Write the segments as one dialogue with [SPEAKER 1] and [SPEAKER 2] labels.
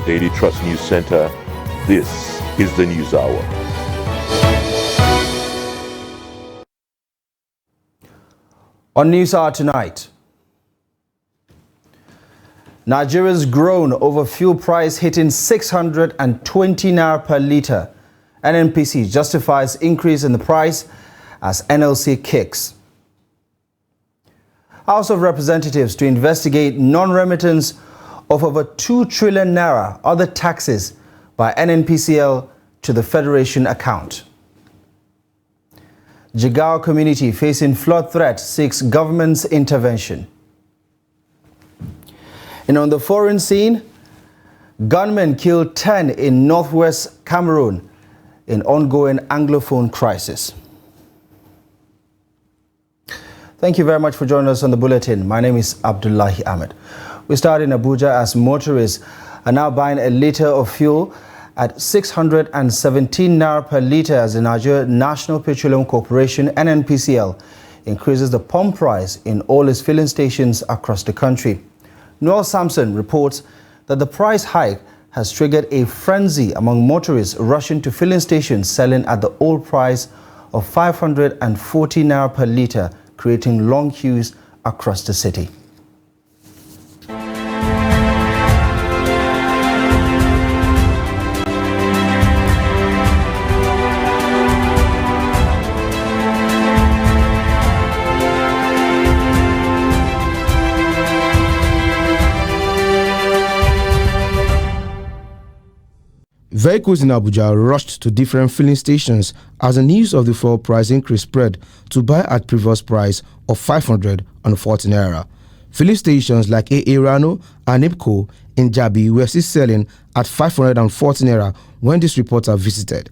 [SPEAKER 1] Daily Trust News Center, this is the News Hour.
[SPEAKER 2] On News Hour tonight, Nigeria's groan over fuel price hitting 620 naira per litre. NNPC justifies increase in the price as NLC kicks. House of Representatives to investigate non-remittance of over 2 trillion naira other taxes by NNPCL to the Federation account. Jigawa community facing flood threat seeks government's intervention. And on the foreign scene, gunmen killed 10 in northwest Cameroon in ongoing Anglophone crisis. Thank you very much for joining us on the bulletin. My name is Abdullahi Ahmed. We start in Abuja as motorists are now buying a litre of fuel at 617 naira per litre as the Nigeria National Petroleum Corporation (NNPCL) increases the pump price in all its filling stations across the country. Noel Sampson reports that the price hike has triggered a frenzy among motorists rushing to filling stations selling at the old price of 540 naira per litre, creating long queues across the city.
[SPEAKER 3] Vehicles in Abuja rushed to different filling stations as the news of the fuel price increase spread to buy at previous price of 540 naira. Filling stations like AA Rano and IPCO in Jabi were still selling at 540 naira when this reporter visited.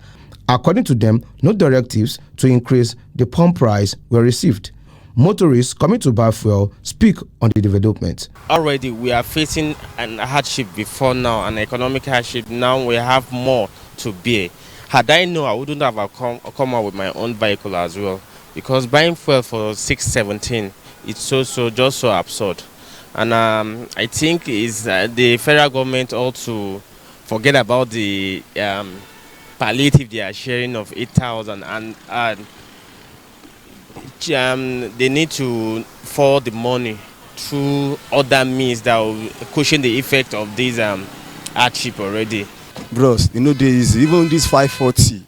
[SPEAKER 3] According to them, no directives to increase the pump price were received. Motorists coming to buy fuel speak on the development.
[SPEAKER 4] Already we are facing an hardship before now, an economic hardship. Now we have more to bear. Had I known, I wouldn't have come out with my own vehicle as well, because buying fuel for 617, it's just so absurd. And I think is the federal government ought to forget about the palliative they are sharing of 8,000 and they need to forward the money through other means that will cushion the effect of this hardship already.
[SPEAKER 5] Bros, even this 540,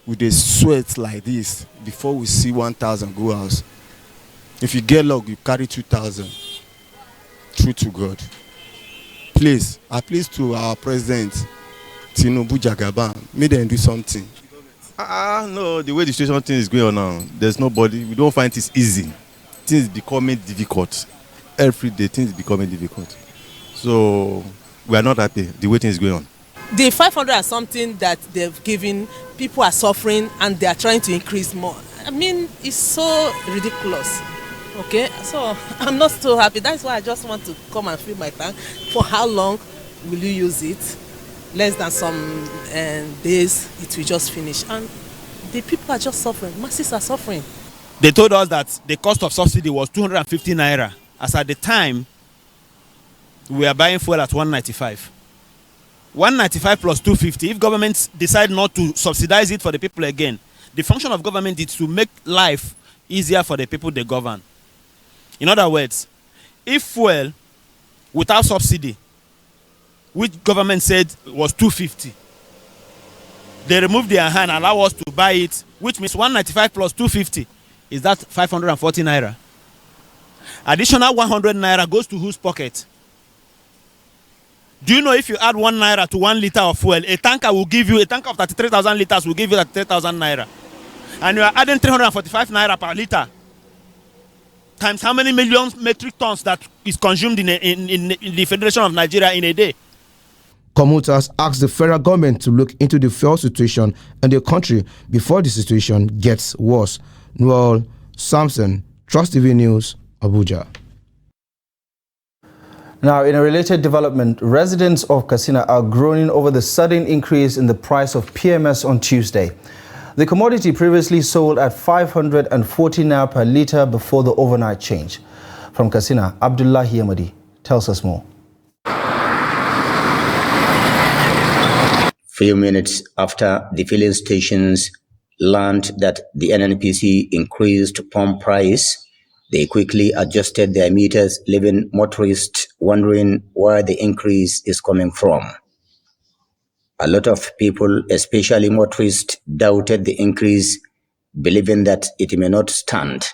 [SPEAKER 5] with a sweat like this, before we see 1,000 go house. If you get luck, you carry 2,000. True to God. Please, at least to our president, Tinubu Jagaban, make them do something.
[SPEAKER 6] No, the way the situation thing is going on now, there's nobody. We don't find it easy. Things becoming difficult. Every day, things becoming difficult. So we are not happy the way things is going on.
[SPEAKER 7] The 500 and something that they've given, people are suffering and they are trying to increase more. I mean, it's so ridiculous. Okay, so I'm not so happy. That's why I just want to come and fill my tank. For how long will you use it? Less than some days, it will just finish. And the people are just suffering. Masses are suffering.
[SPEAKER 8] They told us that the cost of subsidy was 250 naira. As at the time, we are buying fuel at 195. 195 plus 250. If governments decide not to subsidize it for the people again, the function of government is to make life easier for the people they govern. In other words, if fuel without subsidy, which government said was 250, they removed their hand and allow us to buy it, which means 195 plus 250 is that 540 naira. Additional 100 naira goes to whose pocket? Do you know if you add 1 naira to 1 liter of fuel, a tanker of 33,000 liters will give you 33,000 naira. And you are adding 345 naira per liter. Times how many million metric tons that is consumed in the Federation of Nigeria in a day?
[SPEAKER 3] Commuters asked the federal government to look into the fuel situation in the country before the situation gets worse. Noel Sampson, Trust TV News, Abuja.
[SPEAKER 2] Now, in a related development, residents of Katsina are groaning over the sudden increase in the price of PMS on Tuesday. The commodity previously sold at 540 naira per litre before the overnight change. From Katsina, Abdullahi Ahmadi tells us more.
[SPEAKER 9] Few minutes after the filling stations learned that the NNPC increased pump price, they quickly adjusted their meters, leaving motorists wondering where the increase is coming from. A lot of people, especially motorists, doubted the increase, believing that it may not stand,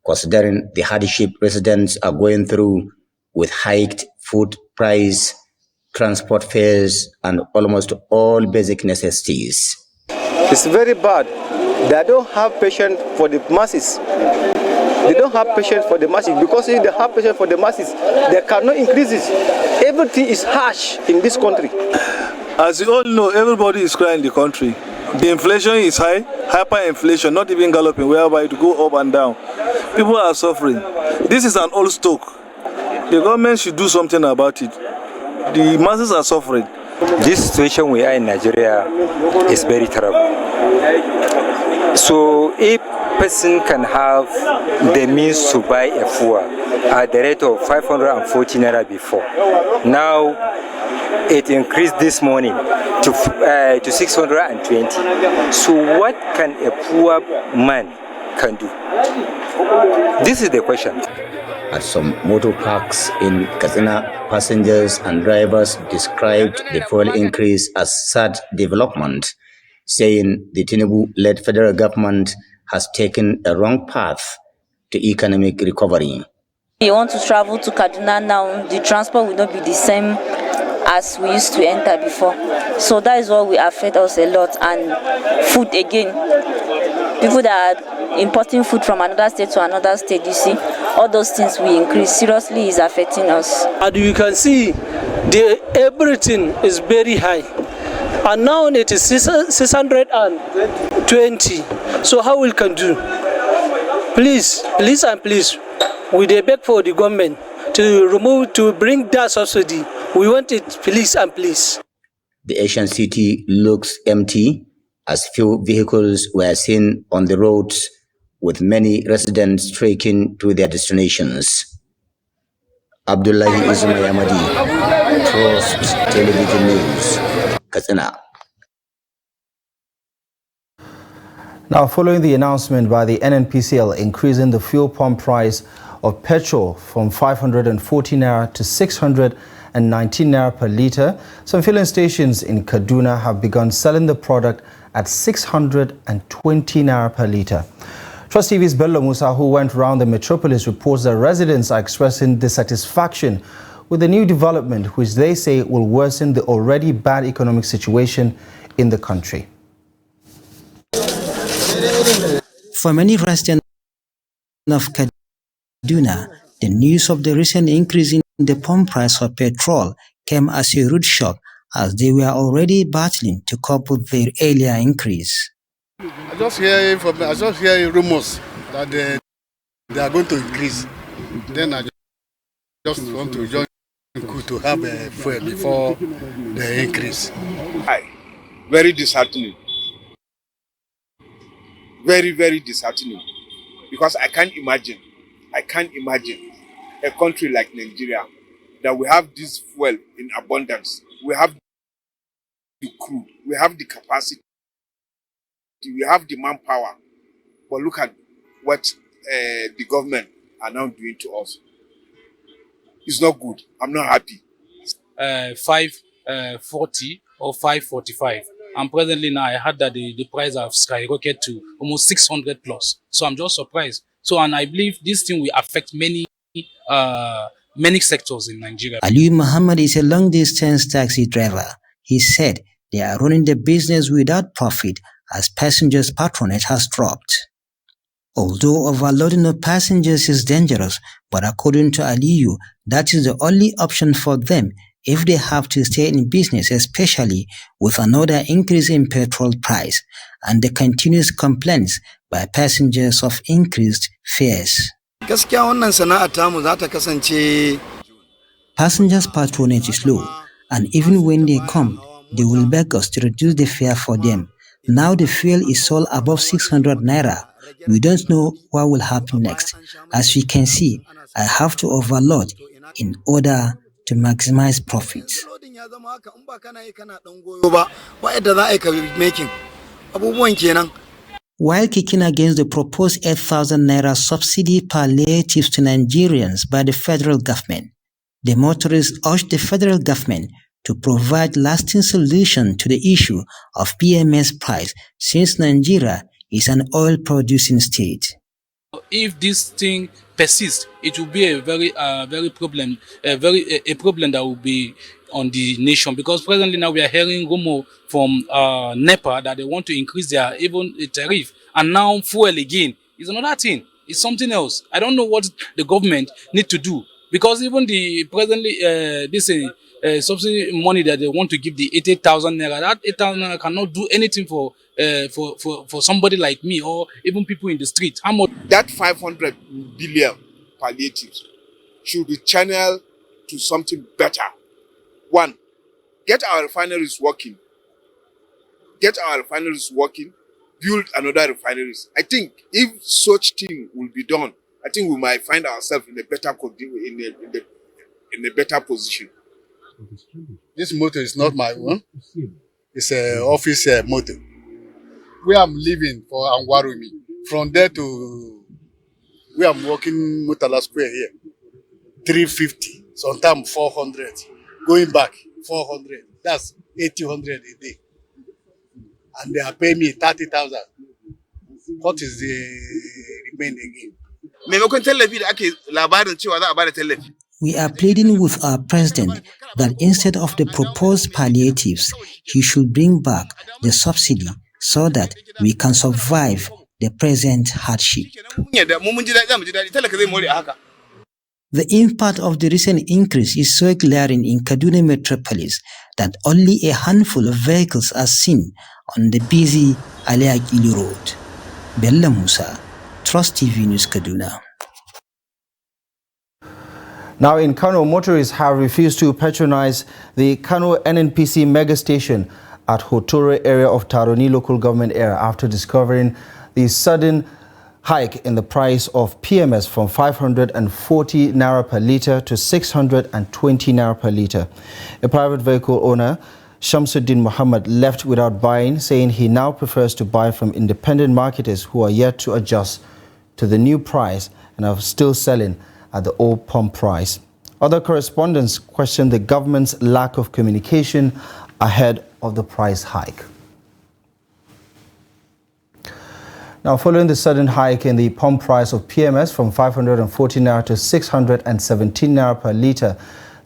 [SPEAKER 9] considering the hardship residents are going through with hiked food price, transport fares, and almost all basic necessities.
[SPEAKER 10] It's very bad. They don't have patience for the masses. They don't have patience for the masses, because if they have patience for the masses, they cannot increase it. Everything is harsh in this country.
[SPEAKER 11] As you all know, everybody is crying in the country. The inflation is high, hyperinflation, not even galloping, whereby it go up and down. People are suffering. This is an old stock. The government should do something about it. The masses are suffering.
[SPEAKER 12] This situation we are in Nigeria is very terrible. So if person can have the means to buy a fuel at the rate of 540 naira before, now it increased this morning to 620. So what can a poor man can do? This is the question.
[SPEAKER 9] At some motor parks in Katsina, passengers and drivers described the fuel increase as sad development, saying the Tinubu-led federal government has taken a wrong path to economic recovery.
[SPEAKER 13] You want to travel to Kaduna now, the transport will not be the same as we used to enter before. So that is what will affect us a lot. And food again, people that are importing food from another state to another state, you see, all those things will increase. Seriously, is affecting us.
[SPEAKER 14] And you can see everything is very high. And now it is 620. So how we can do? Please, we beg for the government to bring that subsidy. We want it, please and please.
[SPEAKER 9] The Asian city looks empty as few vehicles were seen on the roads, with many residents trekking to their destinations. Abdullahi Ismail-Yamadi, Trust Television News, Katsina.
[SPEAKER 2] Now, following the announcement by the NNPCL increasing the fuel pump price of petrol from 540 naira to 619 naira per litre, some filling stations in Kaduna have begun selling the product at 620 naira per litre. Trust TV's Bello Musa, who went around the metropolis, reports that residents are expressing dissatisfaction with the new development, which they say will worsen the already bad economic situation in the country.
[SPEAKER 15] For many residents of Kaduna, the news of the recent increase in the pump price of petrol came as a rude shock, as they were already battling to cope with their earlier increase.
[SPEAKER 16] I just hear rumors that they are going to increase. Then I just want to join to have a fuel before the increase.
[SPEAKER 17] Very disheartening. Very, very disheartening. Because I can't imagine a country like Nigeria that we have this fuel in abundance. We have the crew, we have the capacity, we have the manpower. But look at what the government are now doing to us. It's not good. I'm not happy.
[SPEAKER 18] 540 or 545. And presently now I heard that the price have skyrocketed to almost 600 plus. So I'm just surprised. So, and I believe this thing will affect many sectors in Nigeria.
[SPEAKER 15] Ali Muhammad is a long-distance taxi driver. He said they are running the business without profit as passengers' patronage has dropped. Although overloading of passengers is dangerous, but according to Aliyu, that is the only option for them if they have to stay in business, especially with another increase in petrol price and the continuous complaints by passengers of increased fares. Passengers' patronage is low, and even when they come, they will beg us to reduce the fare for them. Now the fuel is sold above 600 naira. We don't know what will happen next. As we can see, I have to overload in order to maximize profits.
[SPEAKER 19] ya zama haka in ba kana yi kana dan goyo ba yadda za a yi ka making abubuwan kenan.
[SPEAKER 15] While kicking against the proposed 8,000 naira subsidy palliatives to Nigerians by the federal government, the motorists urged the federal government to provide lasting solution to the issue of PMS price since Nigeria is an oil-producing state.
[SPEAKER 18] If this thing persists, it will be a very problem that will be on the nation, because presently now we are hearing rumor from NEPA that they want to increase their even tariff, and now fuel again is another thing. It's something else. I don't know what the government need to do, because even the presently this subsidy money that they want to give, the 80,000 naira, that 8,000 naira cannot do anything for somebody like me or even people in the street. How much?
[SPEAKER 17] That 500 billion palliatives should be channeled to something better. One, get our refineries working. Get our refineries working. Build another refineries. I think if such thing will be done, I think we might find ourselves in a better better position.
[SPEAKER 16] This motor is not my own. It's an office motor. Where I'm living for Angwarumi. From there to where I'm working Murtala Square here, 350. Sometimes 400. Going back 400. That's 800 a day. And they are paying me 30,000. What is the remaining again?
[SPEAKER 15] We are pleading with our president that instead of the proposed palliatives, he should bring back the subsidy so that we can survive the present hardship. The impact of the recent increase is so glaring in Kaduna metropolis that only a handful of vehicles are seen on the busy Aliagili Road. Bella Musa, Trust TV News, Kaduna.
[SPEAKER 2] Now in Kano, motorists have refused to patronize the Kano NNPC mega station at Hotore area of Taroni local government area after discovering the sudden hike in the price of PMS from 540 naira per litre to 620 naira per litre. A private vehicle owner, Shamsuddin Muhammad, left without buying, saying he now prefers to buy from independent marketers who are yet to adjust to the new price and are still selling at the old pump price. Other correspondents questioned the government's lack of communication ahead of the price hike. Now, following the sudden hike in the pump price of PMS from 540 naira to 617 naira per litre,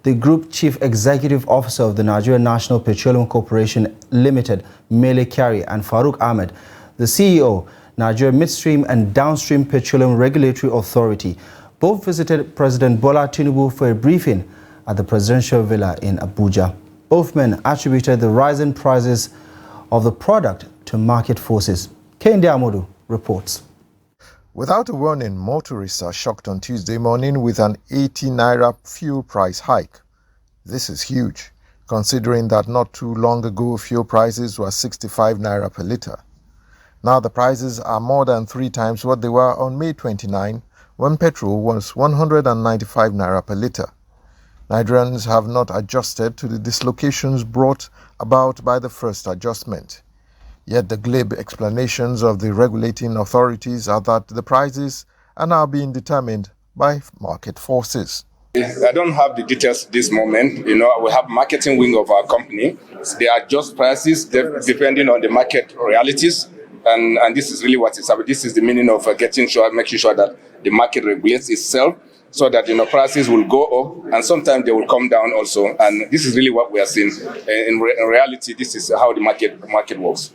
[SPEAKER 2] the Group Chief Executive Officer of the Nigerian National Petroleum Corporation Limited, Mele Kyari, and Farouk Ahmed, the CEO, Nigeria Midstream and Downstream Petroleum Regulatory Authority, both visited President Bola Tinubu for a briefing at the presidential villa in Abuja. Both men attributed the rising prices of the product to market forces. Kende Amodu reports.
[SPEAKER 20] Without a warning, motorists are shocked on Tuesday morning with an 80 naira fuel price hike. This is huge, considering that not too long ago fuel prices were 65 naira per litre. Now the prices are more than 3 times what they were on May 29, when petrol was 195 naira per litre. Nigerians have not adjusted to the dislocations brought about by the first adjustment. Yet the glib explanations of the regulating authorities are that the prices are now being determined by market forces.
[SPEAKER 21] I don't have the details this moment. We have marketing wing of our company. They adjust prices depending on the market realities. And this is really what it's about. This is the meaning of making sure that the market regulates itself so that prices will go up and sometimes they will come down also. And this is really what we are seeing. In reality, this is how the market works.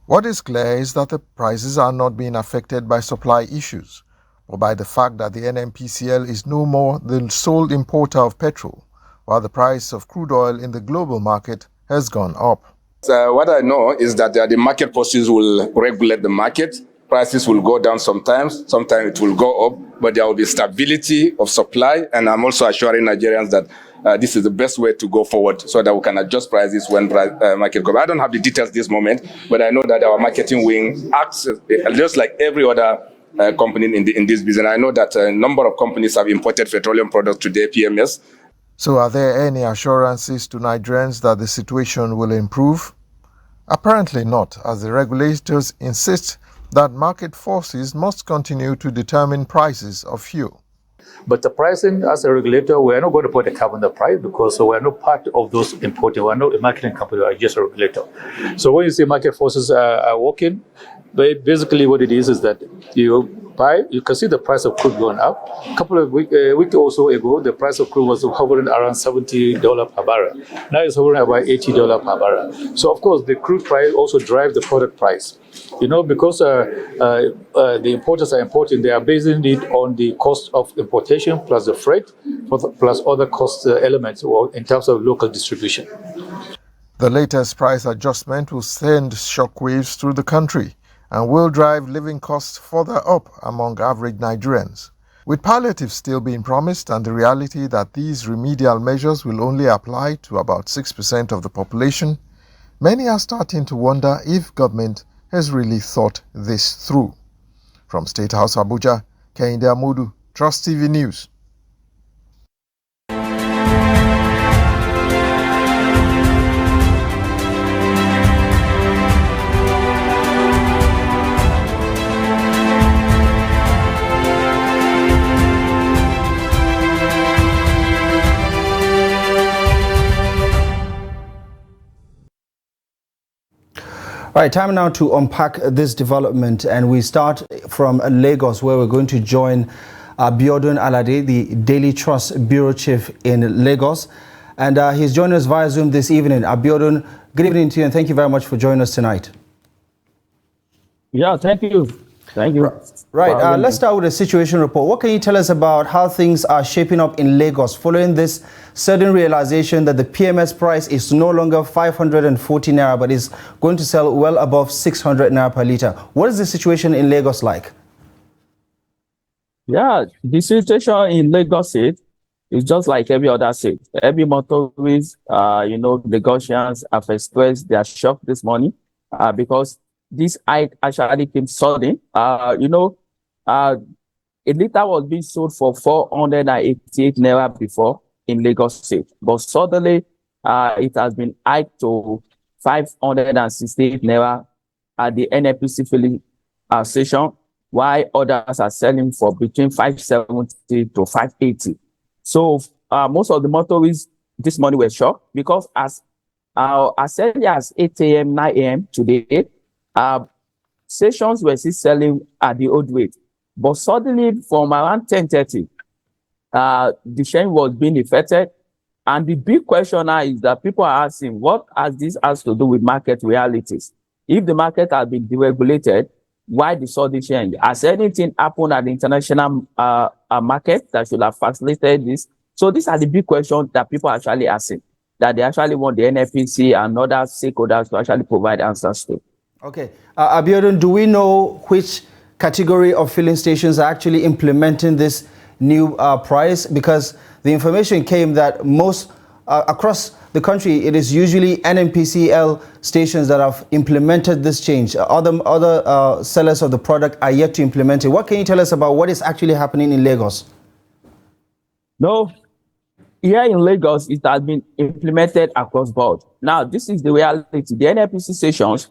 [SPEAKER 20] What is clear is that the prices are not being affected by supply issues or by the fact that the NNPCL is no more the sole importer of petrol, while the price of crude oil in the global market has gone up.
[SPEAKER 21] What I know is that the market forces will regulate the market. Prices will go down sometimes it will go up, but there will be stability of supply. And I'm also assuring Nigerians that this is the best way to go forward so that we can adjust prices when market goes. I don't have the details this moment, but I know that our marketing wing acts just like every other company in this business. I know that a number of companies have imported petroleum products today, PMS.
[SPEAKER 20] So are there any assurances to Nigerians that the situation will improve? Apparently not, as the regulators insist that market forces must continue to determine prices of fuel.
[SPEAKER 1] But the pricing, as a regulator, we are not going to put a cap on the price because we are not part of those importing. We are not a marketing company, we are just a regulator. So when you say market forces are working, basically what it is that you can see the price of crude going up. A couple of weeks or so ago, the price of crude was hovering around $70 per barrel. Now it's hovering about $80 per barrel. So of course, the crude price also drives the product price. Because the importers are importing, they are basing it on the cost of importation plus the freight, plus other cost elements in terms of local distribution.
[SPEAKER 20] The latest price adjustment will send shockwaves through the country and will drive living costs further up among average Nigerians. With palliatives still being promised and the reality that these remedial measures will only apply to about 6% of the population, many are starting to wonder if government has really thought this through. From State House Abuja, Kehinde Amodu, Trust TV News.
[SPEAKER 2] All right, time now to unpack this development, and we start from Lagos, where we're going to join Abiodun Alade, the Daily Trust Bureau Chief in Lagos. And he's joining us via Zoom this evening. Abiodun, good evening to you, and thank you very much for joining us tonight.
[SPEAKER 22] Yeah, thank you. Thank you.
[SPEAKER 2] Right, let's start with a situation report. What can you tell us about how things are shaping up in Lagos following this sudden realization that the PMS price is no longer 540 naira, but is going to sell well above 600 naira per litre? What is the situation in Lagos like?
[SPEAKER 22] Yeah, the situation in Lagos State is just like every other state. Every motorist, Lagosians have expressed their shock this morning because this hike actually came sudden. A litre was being sold for 488 naira before in Lagos State, but suddenly it has been hiked to 568 naira at the NNPC filling station, while others are selling for between 570 to 580. So most of the motorists this morning were shocked because as early as 8 a.m., 9 a.m. today, stations were still selling at the old rate. But suddenly from around 10:30, the chain was being affected. And the big question now is that people are asking, what has to do with market realities? If the market has been deregulated, why the sudden change? Has anything happened at the international market that should have facilitated this? So these are the big questions that people are actually asking, that they actually want the NNPC and other stakeholders to actually provide answers to.
[SPEAKER 2] Okay. Abiodun, do we know which category of filling stations are actually implementing this new price? Because the information came that most across the country, it is usually NNPCL stations that have implemented this change. Other sellers of the product are yet to implement it. What can you tell us about what is actually happening in Lagos?
[SPEAKER 22] No, here in Lagos, it has been implemented across board. Now, this is the reality. The NNPC stations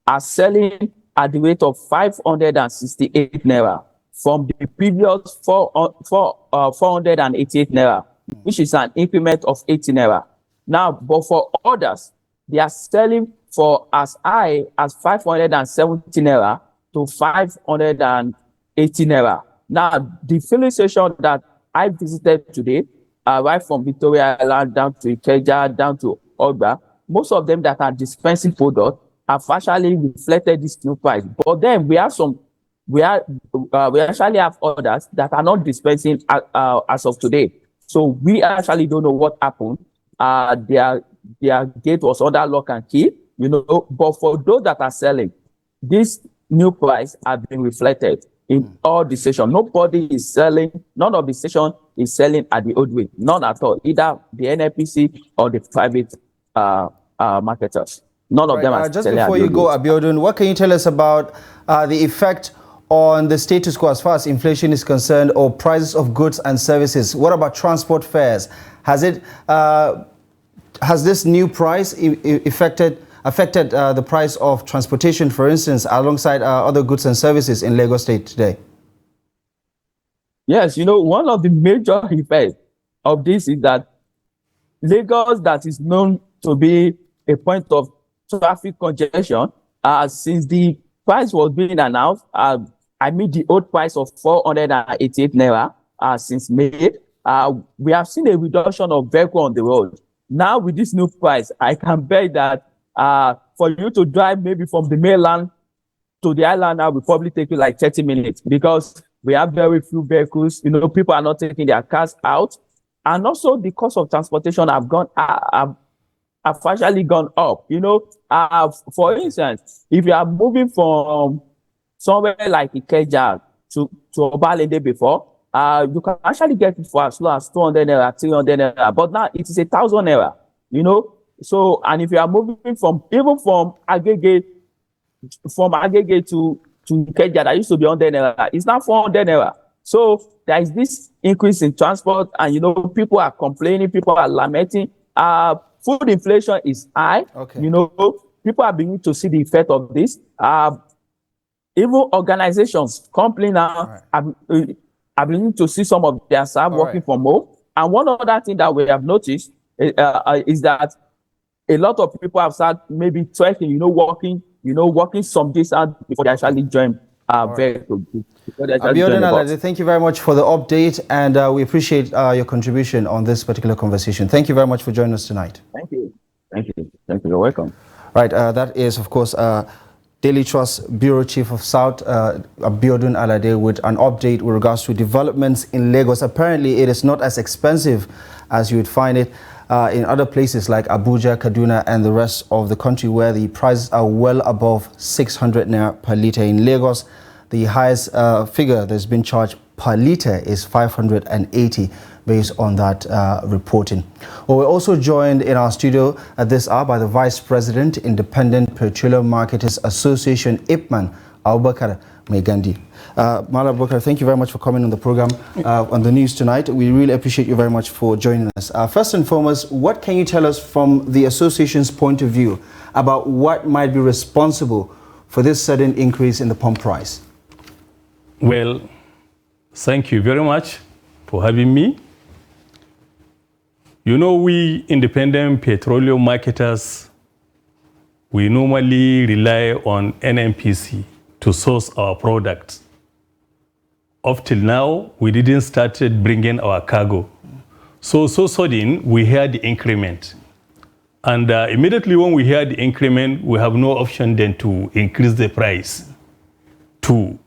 [SPEAKER 22] are selling at the rate of 568 naira from the previous 488 naira, which is an increment of 80 naira. Now, but for others, they are selling for as high as 570 naira to 580 naira. Now, the filling station that I visited today, right from Victoria Island down to Ikeja, down to Ogba, most of them that are dispensing product have actually reflected this new price. But then we actually have others that are not dispensing as of today. So we actually don't know what happened. Their gate was under lock and key, but for those that are selling, this new price has been reflected in all the stations. Nobody is selling, none of the station is selling at the old rate, none at all, either the NNPC or the private marketers. None of them are
[SPEAKER 2] just
[SPEAKER 22] selling
[SPEAKER 2] before
[SPEAKER 22] at the
[SPEAKER 2] you go,
[SPEAKER 22] old rate.
[SPEAKER 2] Abiodun, what can you tell us about the effect on the status quo as far as inflation is concerned, or prices of goods and services? What about transport fares? Has this new price affected the price of transportation, for instance, alongside other goods and services in Lagos State today?
[SPEAKER 22] Yes, one of the major effects of this is that Lagos, that is known to be a point of traffic congestion, since the price was being announced, the old price of 488 naira since May, we have seen a reduction of vehicle on the road. Now with this new price, I can bet that for you to drive maybe from the mainland to the island now will probably take you like 30 minutes, because we have very few vehicles. People are not taking their cars out, and also the cost of transportation have actually gone up. For instance, if you are moving from somewhere like Ikeja to Obalende before, you can actually get it for as low as 200 naira, 300 naira, but now it is 1,000 naira. So, and if you are moving from Agege to Ikeja, that used to be 100 naira, it's now 400 naira. So there is this increase in transport, and people are complaining, people are lamenting. Food inflation is high. Okay. People are beginning to see the effect of this. Even organizations, companies now are beginning to see some of their staff working from home. And one other thing that we have noticed is that a lot of people have started maybe trekking, walking some distance before they actually join vehicle.
[SPEAKER 2] Abiodun Alade, thank you very much for the update, and we appreciate your contribution on this particular conversation. Thank you very much for joining us tonight.
[SPEAKER 22] Thank you. You're welcome.
[SPEAKER 2] Right, that is, of course, Daily Trust Bureau Chief of South, Abiodun Alade, with an update with regards to developments in Lagos. Apparently, it is not as expensive as you would find it in other places like Abuja, Kaduna, and the rest of the country, where the prices are well above 600 naira per litre. In Lagos, the highest figure that's been charged per litre is 580, based on that reporting. Well, we're also joined in our studio at this hour by the Vice President, Independent Petroleum Marketers Association, IPMAN, Abubakar Megandi. Mala Abubakar, thank you very much for coming on the program on the news tonight. We really appreciate you very much for joining us. First and foremost, what can you tell us from the association's point of view about what might be responsible for this sudden increase in the pump price?
[SPEAKER 4] Well, thank you very much for having me. We independent petroleum marketers, we normally rely on NNPC to source our products. Up till now, we didn't start bringing our cargo. So sudden, we heard the increment. And immediately when we heard the increment, we have no option then to increase the price to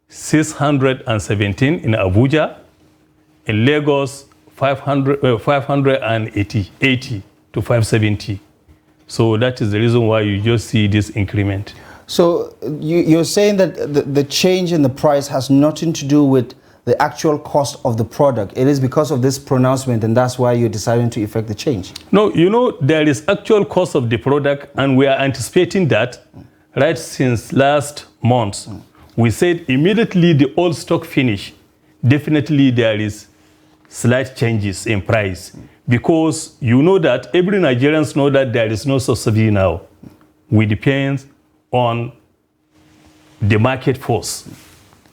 [SPEAKER 4] 617 in Abuja, in Lagos, 580 to 570. So that is the reason why you just see this increment.
[SPEAKER 2] So you're saying that the change in the price has nothing to do with the actual cost of the product. It is because of this pronouncement, and that's why you're deciding to effect the change.
[SPEAKER 4] No, there is actual cost of the product, and we are anticipating that right since last month. We said immediately the old stock finish, definitely there is slight changes in price, because that every Nigerians know that there is no subsidy now. We depend on the market force,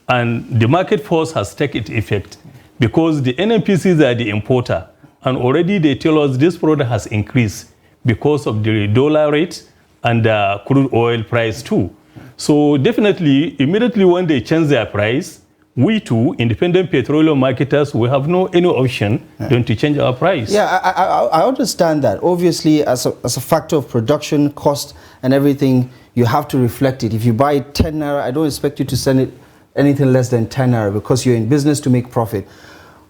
[SPEAKER 4] and the market force has taken effect because the NNPCs are the importer, and already they tell us this product has increased because of the dollar rate and the crude oil price too. So definitely, immediately when they change their price, we too, independent petroleum marketers, we have any option than to change our price.
[SPEAKER 2] Yeah, I understand that. Obviously, as a factor of production, cost, and everything, you have to reflect it. If you buy 10 naira, I don't expect you to send it anything less than 10 naira, because you're in business to make profit.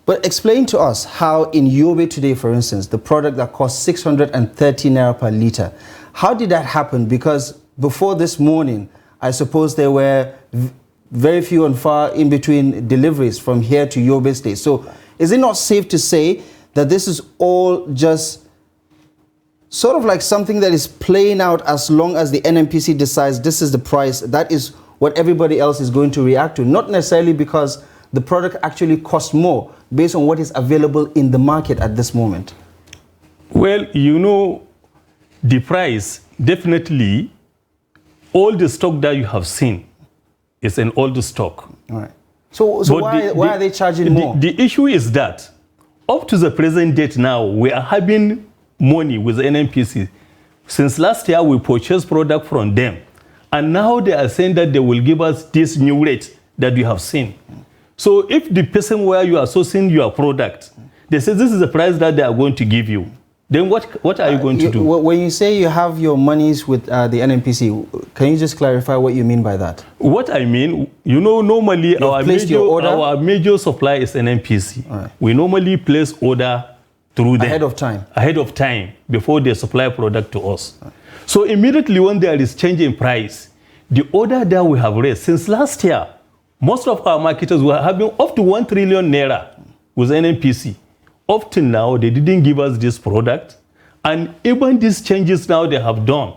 [SPEAKER 2] But explain to us how in Yobe today, for instance, the product that costs 630 naira per litre, how did that happen? Because before this morning, I suppose there were very few and far in between deliveries from here to Yobe State. So is it not safe to say that this is all just sort of like something that is playing out as long as the NNPC decides this is the price, that is what everybody else is going to react to, not necessarily because the product actually costs more based on what is available in the market at this moment?
[SPEAKER 4] Well, you know, the price, definitely, all the stock that you have seen is an old stock.
[SPEAKER 2] All right. So why are they charging more?
[SPEAKER 4] The issue is that up to the present date now, we are having money with the NNPC. Since last year, we purchased product from them. And now they are saying that they will give us this new rate that we have seen. So if the person where you are sourcing your product, they say this is the price that they are going to give you, then what are you going to do?
[SPEAKER 2] When you say you have your monies with the NNPC, can you just clarify what you mean by that?
[SPEAKER 4] What I mean, you know, normally our major supply is NNPC.
[SPEAKER 2] Right.
[SPEAKER 4] We normally place order through them.
[SPEAKER 2] Ahead of time?
[SPEAKER 4] Ahead of time, before they supply product to us. Right. So immediately when there is change in price, the order that we have raised, since last year, most of our marketers were having up to 1 trillion naira with NNPC. Up till now, they didn't give us this product. And even these changes now they have done,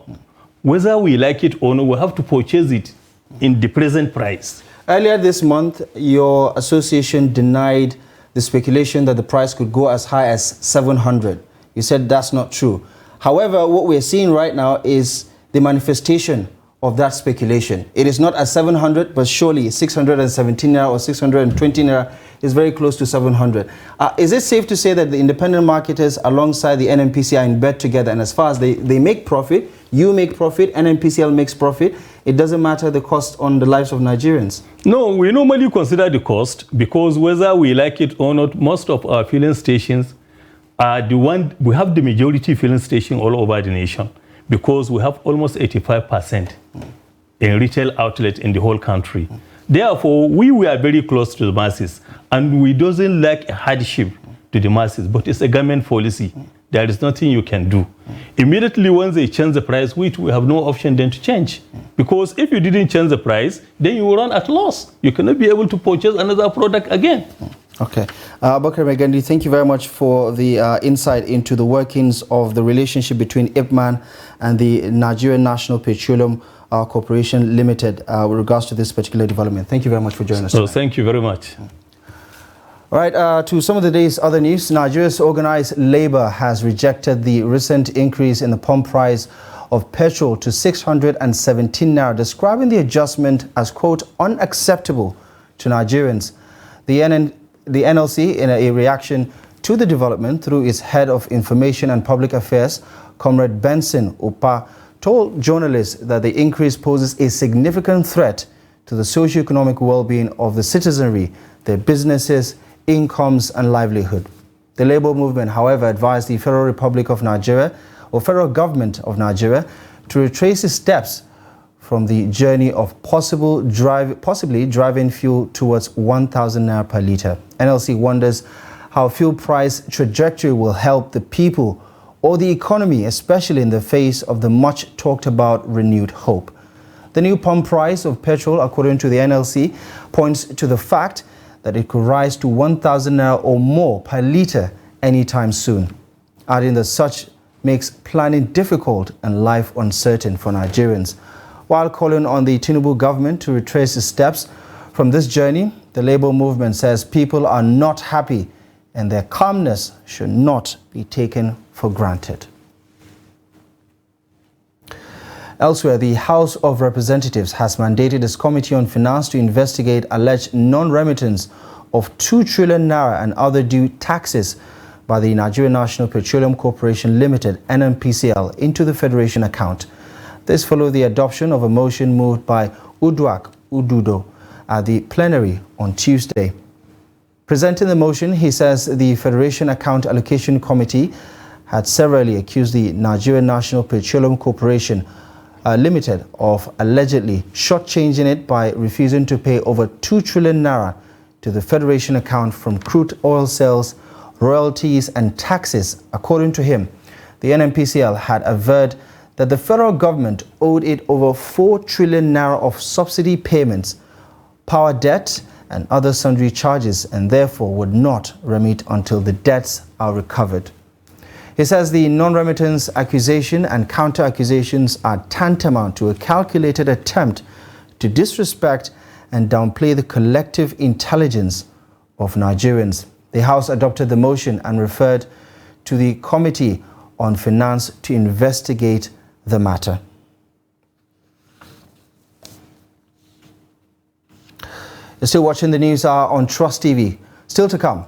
[SPEAKER 4] whether we like it or not, we have to purchase it in the present price.
[SPEAKER 2] Earlier this month, your association denied the speculation that the price could go as high as 700. You said that's not true. However, what we're seeing right now is the manifestation of that speculation. It is not at 700, but surely 617 naira or 620 naira is very close to 700. Is it safe to say that the independent marketers alongside the NNPC are in bed together, and as far as they make profit, you make profit, NNPCL makes profit, it doesn't matter the cost on the lives of Nigerians?
[SPEAKER 4] No, we normally consider the cost because whether we like it or not, most of our filling stations are we have the majority filling station all over the nation because we have almost 85% in retail outlet in the whole country. Therefore, we are very close to the masses and we doesn't like a hardship to the masses, but it's a government policy. There is nothing you can do. Immediately when they change the price, we have no option then to change. Because if you didn't change the price, then you will run at loss. You cannot be able to purchase another product again.
[SPEAKER 2] Okay. Bakari Megandi, thank you very much for the insight into the workings of the relationship between IPMAN and the Nigerian National Petroleum Corporation Limited with regards to this particular development. Thank you very much for joining us.
[SPEAKER 4] So, thank you very much.
[SPEAKER 2] All right, to some of the day's other news, Nigeria's organized labor has rejected the recent increase in the pump price of petrol to 617 naira, describing the adjustment as, quote, unacceptable to Nigerians. The NLC, in a reaction to the development through its head of information and public affairs, Comrade Benson Upa, told journalists that the increase poses a significant threat to the socio-economic well-being of the citizenry, their businesses, incomes and livelihood. The Labour movement, however, advised the Federal Republic of Nigeria or Federal Government of Nigeria to retrace its steps from the journey of possibly driving fuel towards 1,000 naira per litre. NLC wonders how fuel price trajectory will help the people or the economy, especially in the face of the much talked about renewed hope. The new pump price of petrol, according to the NLC, points to the fact that it could rise to 1,000 naira or more per litre anytime soon, adding that such makes planning difficult and life uncertain for Nigerians. While calling on the Tinubu government to retrace its steps from this journey, the Labour movement says people are not happy and their calmness should not be taken for granted. Elsewhere, the House of Representatives has mandated its Committee on Finance to investigate alleged non-remittance of 2 trillion naira and other due taxes by the Nigerian National Petroleum Corporation Limited, NNPCL, into the Federation account. This followed the adoption of a motion moved by Uduak Ududo at the plenary on Tuesday. Presenting the motion, he says the Federation Account Allocation Committee had severally accused the Nigerian National Petroleum Corporation Limited of allegedly shortchanging it by refusing to pay over 2 trillion naira to the Federation account from crude oil sales, royalties and taxes. According to him, the NNPCL had averred that the federal government owed it over 4 trillion naira of subsidy payments, power debt and other sundry charges, and therefore would not remit until the debts are recovered. He says the non-remittance accusation and counter-accusations are tantamount to a calculated attempt to disrespect and downplay the collective intelligence of Nigerians. The House adopted the motion and referred to the Committee on Finance to investigate the matter. You're still watching the News Hour on Trust TV. Still to come,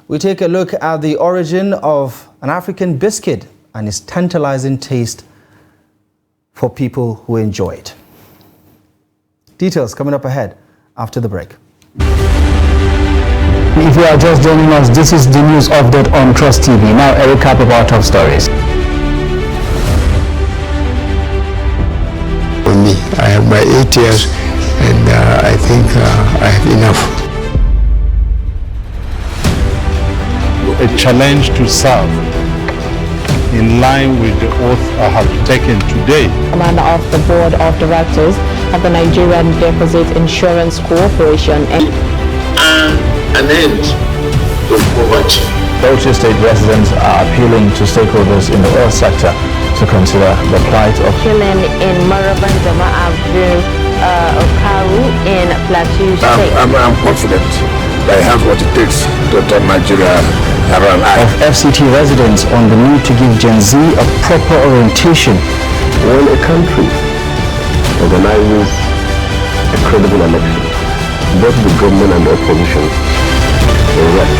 [SPEAKER 2] we take a look at the origin of an African biscuit and its tantalizing taste for people who enjoy it. Details coming up ahead after the break.
[SPEAKER 5] If you are just joining us, this is the news update on Trust TV. Now a recap of our top stories.
[SPEAKER 6] For me, I have my 8 years and I think I have enough.
[SPEAKER 23] A challenge to serve in line with the oath I have taken today.
[SPEAKER 24] Chairman of the Board of Directors of the Nigerian Deposit Insurance Corporation
[SPEAKER 25] and an end to poverty.
[SPEAKER 5] Bauchi State residents are appealing to stakeholders in the oil sector to consider the plight of
[SPEAKER 24] killing in Maraban Jama'a Okaru in Plateau State.
[SPEAKER 6] I'm confident that I have what it takes to turn Nigeria around.
[SPEAKER 5] Of FCT residents on the need to give Gen Z a proper orientation.
[SPEAKER 26] When a country organizes a credible election, both the government and the opposition will rest.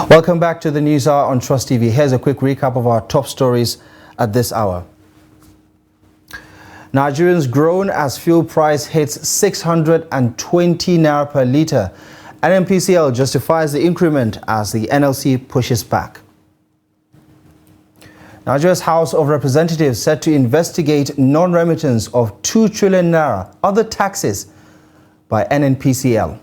[SPEAKER 2] Welcome back to the News Hour on Trust TV. Here's a quick recap of our top stories at this hour. Nigerians groan as fuel price hits 620 naira per litre. NNPCL justifies the increment as the NLC pushes back. Nigeria's House of Representatives set to investigate non-remittance of 2 trillion naira, other taxes by NNPCL.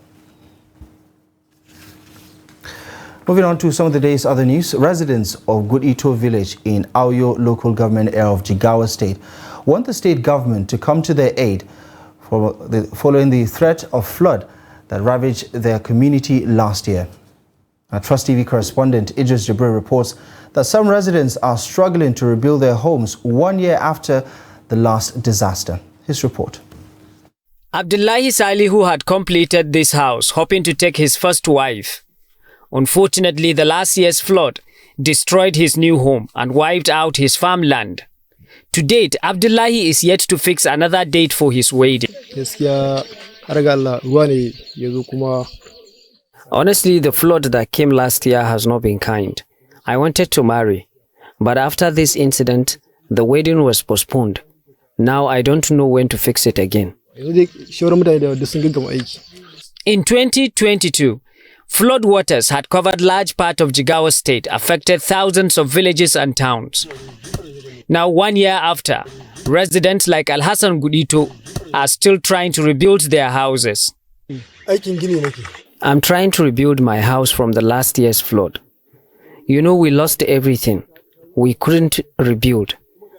[SPEAKER 2] Moving on to some of the day's other news, residents of Gudito village in Auyo local government area of Jigawa State want the state government to come to their aid following the threat of flood that ravaged their community last year. Our Trust TV correspondent Idris Jibril reports that some residents are struggling to rebuild their homes 1 year after the last disaster. His report.
[SPEAKER 27] Abdullahi Salihu had completed this house, hoping to take his first wife. Unfortunately, the last year's flood destroyed his new home and wiped out his farmland. To date, Abdullahi is yet to fix another date for his wedding. Honestly, the flood that came last year has not been kind. I wanted to marry, but after this incident, the wedding was postponed. Now I don't know when to fix it again. In 2022, flood waters had covered large part of Jigawa State, affected thousands of villages and towns. Now 1 year after, residents like Alhassan Gudito are still trying to rebuild their houses. I'm trying to rebuild my house from the last year's flood. You know, we lost everything. We couldn't rebuild.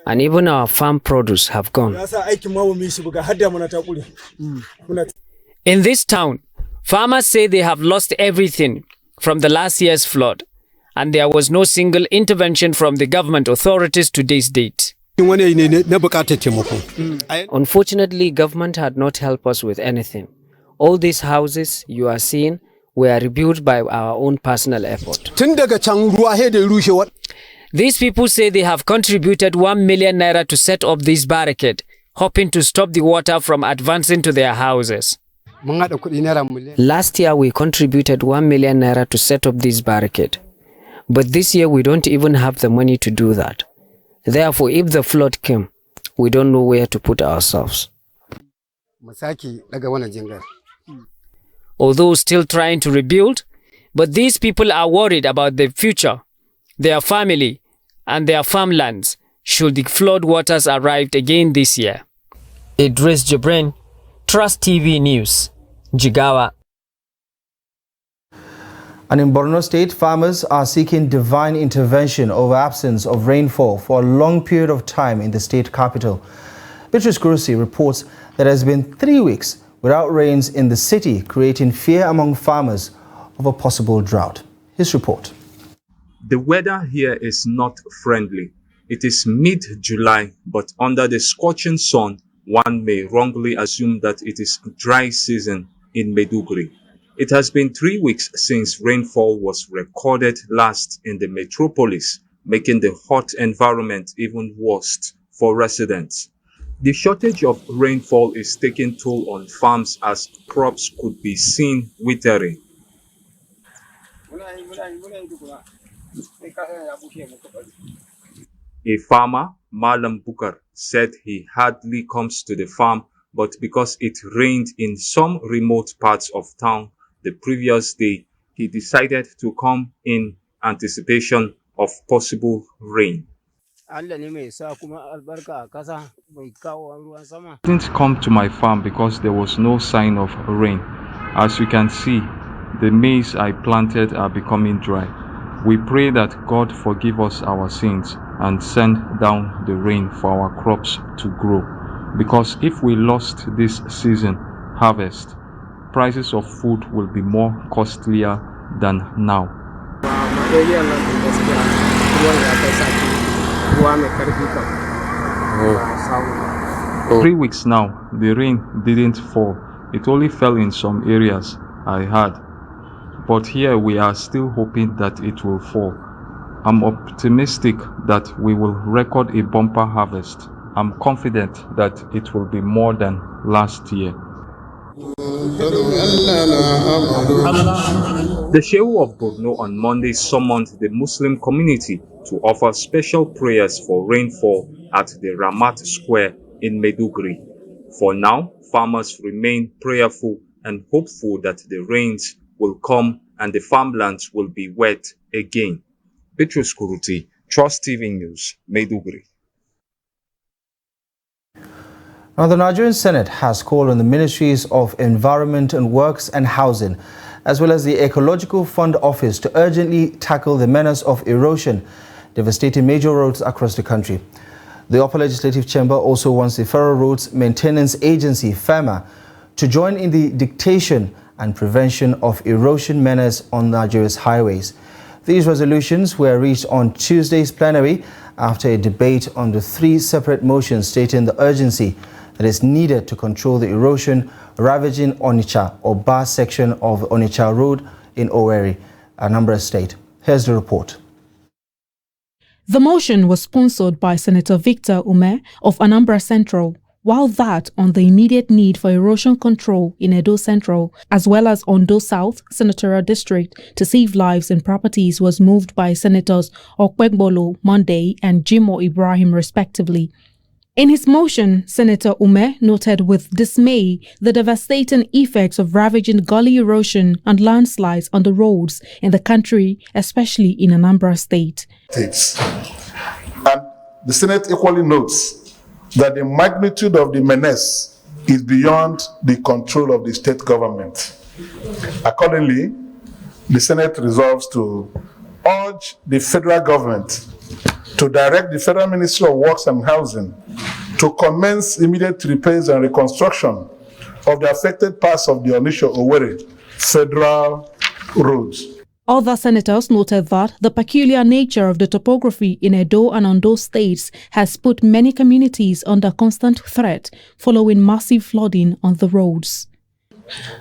[SPEAKER 27] And even our farm produce have gone. In this town, farmers say they have lost everything from the last year's flood, and there was no single intervention from the government authorities to this date. Unfortunately, government had not helped us with anything. All these houses you are seeing were rebuilt by our own personal effort. These people say they have contributed 1 million naira to set up this barricade, hoping to stop the water from advancing to their houses. Last year we contributed 1 million naira to set up this barricade, but this year we don't even have the money to do that. Therefore, if the flood came, we don't know where to put ourselves. Although still trying to rebuild, but these people are worried about their future, their family, and their farmlands should the flood waters arrive again this year. Idris Jibrin, Trust TV News, Jigawa.
[SPEAKER 2] And in Borno State, farmers are seeking divine intervention over absence of rainfall for a long period of time in the state capital. Beatrice Kurusi reports that it has been 3 weeks without rains in the city, creating fear among farmers of a possible drought. His report.
[SPEAKER 3] The weather here is not friendly. It is mid-July, but under the scorching sun, one may wrongly assume that it is dry season in Maiduguri. It has been 3 weeks since rainfall was recorded last in the metropolis, making the hot environment even worse for residents. The shortage of rainfall is taking toll on farms as crops could be seen withering. A farmer, Malam Bukar, said he hardly comes to the farm, but because it rained in some remote parts of town the previous day, he decided to come in anticipation of possible rain. Didn't come to my farm because there was no sign of rain. As you can see, the maize I planted are becoming dry. We pray that God forgive us our sins and send down the rain for our crops to grow. Because if we lost this season harvest, prices of food will be more costlier than now. 3 weeks now, the rain didn't fall. It only fell in some areas I had. But here we are still hoping that it will fall. I'm optimistic that we will record a bumper harvest. I'm confident that it will be more than last year. The Shehu of Borno on Monday summoned the Muslim community to offer special prayers for rainfall at the Ramat Square in Maiduguri. For now, farmers remain prayerful and hopeful that the rains will come and the farmlands will be wet again. Beatrice Kuruti, Trust TV News, Maiduguri.
[SPEAKER 2] Now, the Nigerian Senate has called on the Ministries of Environment and Works and Housing, as well as the Ecological Fund Office, to urgently tackle the menace of erosion devastating major roads across the country. The Upper Legislative Chamber also wants the Federal Roads Maintenance Agency, FEMA, to join in the dictation and prevention of erosion menace on Nigeria's highways. These resolutions were reached on Tuesday's plenary after a debate on the 3 separate motions stating the urgency that is needed to control the erosion ravaging Onitsha or Bar section of Onitsha Road in Owerri, Anambra State. Here's the report.
[SPEAKER 7] The motion was sponsored by Senator Victor Ume of Anambra Central, while that on the immediate need for erosion control in Edo Central, as well as Ondo South Senatorial District to save lives and properties, was moved by Senators Okpegbolo Monday and Jimo Ibrahim respectively. In his motion, Senator Ume noted with dismay the devastating effects of ravaging gully erosion and landslides on the roads in the country, especially in Anambra State.
[SPEAKER 8] And the Senate equally notes that the magnitude of the menace is beyond the control of the state government. Accordingly, the Senate resolves to urge the federal government to direct the Federal Ministry of Works and Housing to commence immediate repairs and reconstruction of the affected parts of the Onitsha-Owerri federal roads.
[SPEAKER 7] Other senators noted that the peculiar nature of the topography in Edo and Ondo states has put many communities under constant threat following massive flooding on the roads.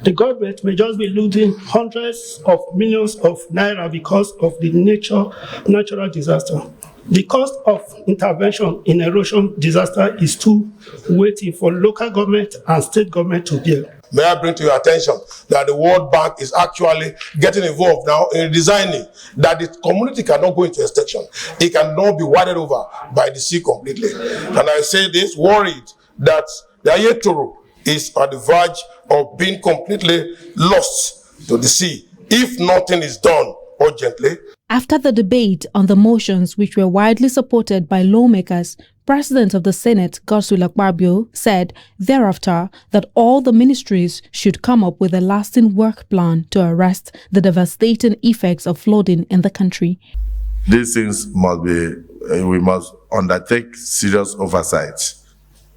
[SPEAKER 10] The government may just be losing hundreds of millions of naira because of the natural disaster. The cost of intervention in erosion disaster is too weighty for local government and state government to bear.
[SPEAKER 11] May I bring to your attention that the World Bank is actually getting involved now in designing that the community cannot go into extinction. It cannot be watered over by the sea completely. And I say this worried that the Ayetoro is at the verge of being completely lost to the sea if nothing is done urgently.
[SPEAKER 7] After the debate on the motions, which were widely supported by lawmakers, President of the Senate, Godswill Akpabio, said thereafter that all the ministries should come up with a lasting work plan to arrest the devastating effects of flooding in the country.
[SPEAKER 9] These things must be, we must undertake serious oversight,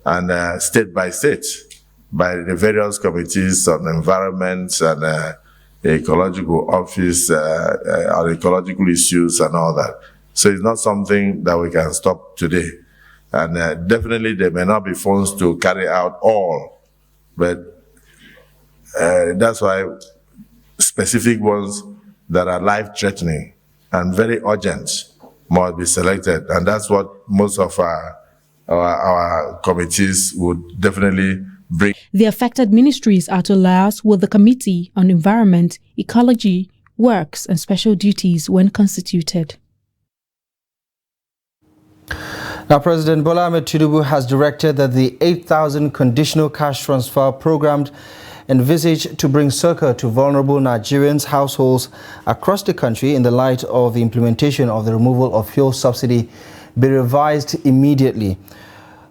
[SPEAKER 9] and state by state, by the various committees on environment and the ecological office, on ecological issues and all that. So it's not something that we can stop today. And definitely there may not be funds to carry out all, but that's why specific ones that are life-threatening and very urgent must be selected. And that's what most of our committees would definitely bring.
[SPEAKER 7] The affected ministries are to liaise with the Committee on Environment, Ecology, Works and Special Duties when constituted.
[SPEAKER 2] Now, President Bola Ahmed Tinubu has directed that the 8,000 conditional cash transfer programmed envisaged to bring succor to vulnerable Nigerians' households across the country in the light of the implementation of the removal of fuel subsidy be revised immediately.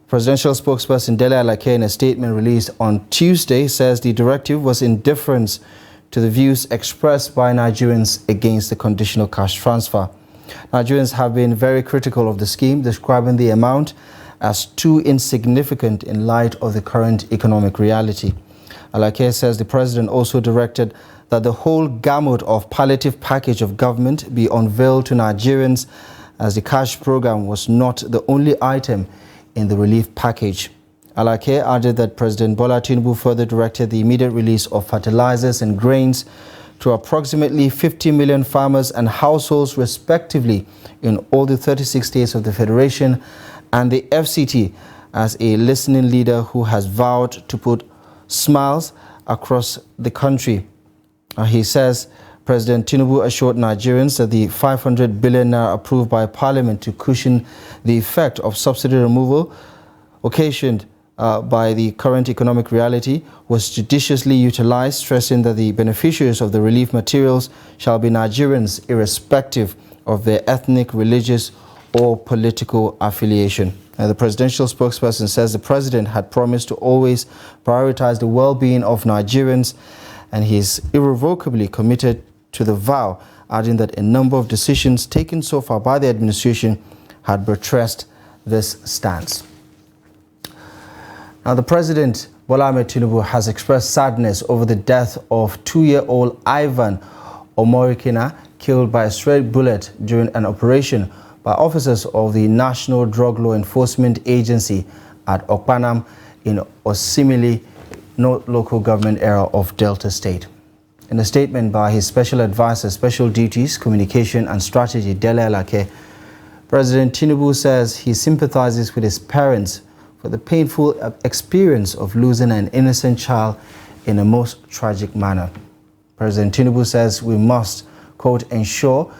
[SPEAKER 2] Presidential spokesperson Dele Alake, in a statement released on Tuesday, says the directive was in deference to the views expressed by Nigerians against the conditional cash transfer. Nigerians have been very critical of the scheme, describing the amount as too insignificant in light of the current economic reality. Alake says the president also directed that the whole gamut of palliative package of government be unveiled to Nigerians, as the cash program was not the only item in the relief package. Alake added that President Bola Tinubu further directed the immediate release of fertilizers and grains to approximately 50 million farmers and households respectively in all the 36 states of the Federation, and the FCT as a listening leader who has vowed to put smiles across the country. He says President Tinubu assured Nigerians that the 500 billion naira approved by Parliament to cushion the effect of subsidy removal occasioned by the current economic reality was judiciously utilized, stressing that the beneficiaries of the relief materials shall be Nigerians irrespective of their ethnic, religious or political affiliation. The presidential spokesperson says the president had promised to always prioritize the well-being of Nigerians, and he is irrevocably committed to the vow, adding that a number of decisions taken so far by the administration had buttressed this stance. Now, the President, Bola Ahmed Tinubu, has expressed sadness over the death of 2-year-old Ivan Omorikina, killed by a stray bullet during an operation by officers of the National Drug Law Enforcement Agency at Okpanam in Osimili, North Local Government area of Delta State. In a statement by his Special Advisor, Special Duties, Communication and Strategy, Dele Alake, President Tinubu says he sympathizes with his parents for the painful experience of losing an innocent child in a most tragic manner. President Tinubu says we must, quote, ensure